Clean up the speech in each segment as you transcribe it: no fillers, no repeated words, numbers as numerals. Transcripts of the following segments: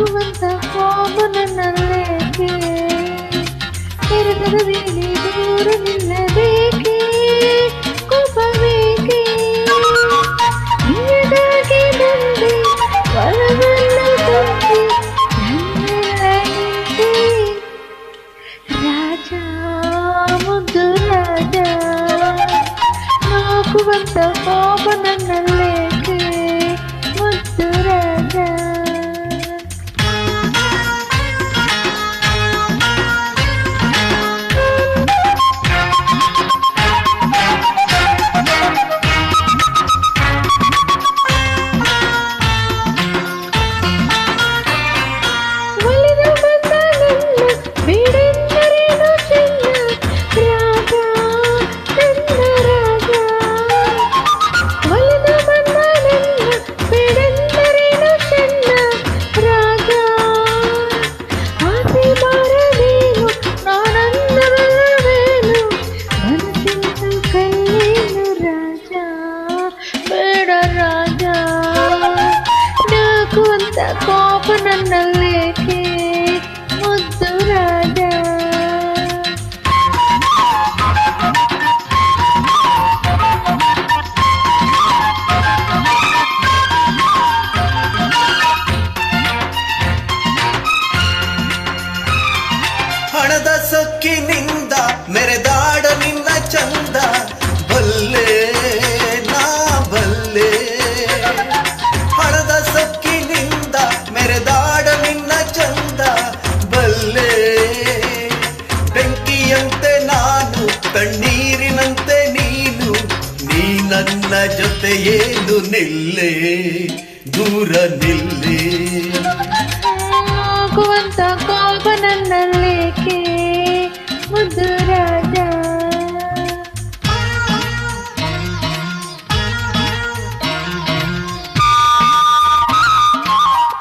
ನೂಕುವಂತ ಕೋಪ ನನ್ನಲ್ಲೇಕೆ ತೆರೆದ ವೇಳೆ ದೂರ ನಿಲ್ಲಬೇಕೆ ಕೋಪ ಬೇಕೆ ನಿನ್ನದಾಗಿ ಬಂದೆ ಒಲವನ್ನು ತುಂಬಿ ನನ್ನೆಲ್ಲ ನಿಂತೆ ರಾಜ ಮುದ್ದು ರಾಜ ನೂಕುವಂತ ಕೋಪ ನನ್ನಲ್ಲೇಕೆ ಮುದ್ದು ರಾಜ ಕೋಪ ನನ್ನಲ್ಲೇಕೆ ಮುದ್ದು ರಾಜ ಹಣದ ಸೊಕ್ಕಿನಿಂದ ಮೆರೆದಾಡ ನಿನ್ನ ಚಂದ ಬಲ್ಲೆ ನಾ ಬಲ್ಲೆ ಹಣದ ಸೊಕ್ಕಿನಿಂದ ಮೆರೆದಾಡ ನಿನ್ನ ಚಂದ ಬಲ್ಲೆ ಬೆಂಕಿಯಂತೆ ನಾನು ತಣ್ಣೀರಿನಂತೆ ನೀನು ನೀ ನನ್ನ ಜೊತೆಯೇನು ನಿಲ್ಲೆ ದೂರ ನಿಲ್ಲೆ ಹೋಗುವಂತ ಕೋಪ ನನ್ನಲ್ಲೇಕೆ ಮುದ್ದು ರಾಜ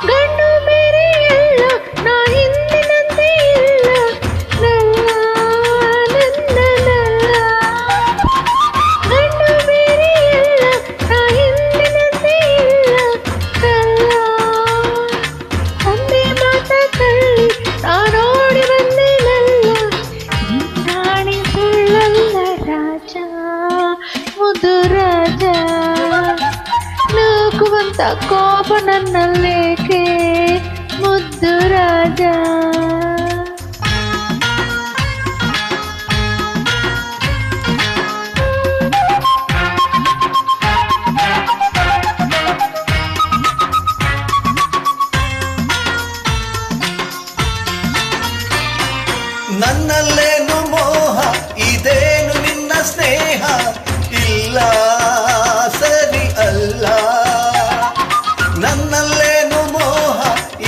ಗಂಡು ಬೇರೆ ಎಲ್ಲ ನಾ ಹಿಂದಿನಂತೆ ಇಲ್ಲ ನಲ್ಲ ನನ್ನನಲ್ಲ ಗಂಡು ಬೇರೆ ಎಲ್ಲ ನಾ ಹಿಂದಿನಂತೆ ಇಲ್ಲ ನಲ್ಲ ತಂದೆ ಮಾತ ತಳ್ಳಿ ನಾನೋಡಿ ಬಂದೇನಲ್ಲ ನಿನ್ನಾಣಿ ಸುಳ್ಳಲ್ಲ ರಾಜ ಮುದ್ದು ರಾಜ ನೂಕುವಂತ ಕೋಪ ನನ್ನಲ್ಲೇಕೆ ಮುದ್ದು ರಾಜ ನನ್ನಲ್ಲೇನು ಮೋಹ ಇದೇನು ನಿನ್ನ ಸ್ನೇಹ ಇಲ್ಲ ಸರಿ ಅಲ್ಲ ನನ್ನಲ್ಲೇನು ಮೋಹ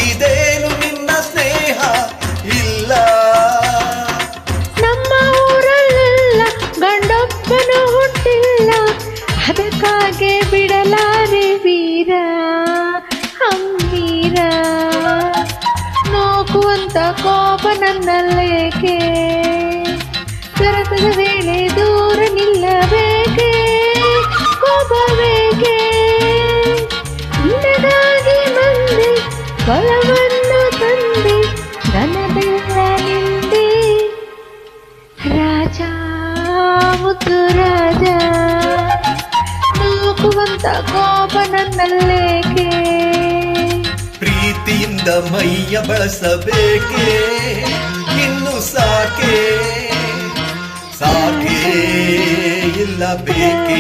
ಇದೇನು ನಿನ್ನ ಸ್ನೇಹ ಇಲ್ಲ ನಮ್ಮ ಊರಲ್ಲೆಲ್ಲ ಗಂಡೊಬ್ಬನು ಹುಟ್ಟಿಲ್ಲ ಅದಕ್ಕಾಗೆ ಬಿಡಲಾರೆ ವೀರ ಹಮ್ಮೀರ ನೂಕುವಂತ ಕೋಪ ನನ್ನಲ್ಲೇಕೆ ಸರಸದ ವೇಳೆ ದೂರ ನಿಲ್ಲಬೇಕೆ ಕೋಪ ಬೇಕೆ ನಿನಗಾಗಿ ಬಂದೆ ಒಲವನ್ನು ತಂದೆ ನನ್ನದೆಲ್ಲ ನಿಂದೆ ರಾಜ ಮುದ್ದು ರಾಜ ನೂಕುವಂತ ಕೋಪ ನನ್ನಲ್ಲೇಕೆ ಪ್ರೀತಿಯಿಂದ ಮೈಯ ಬಳಸಬೇಕೆ ಇನ್ನು ಸಾಕೆ ಸಾಕೆ ಇಲ್ಲ ಬೇಕೆ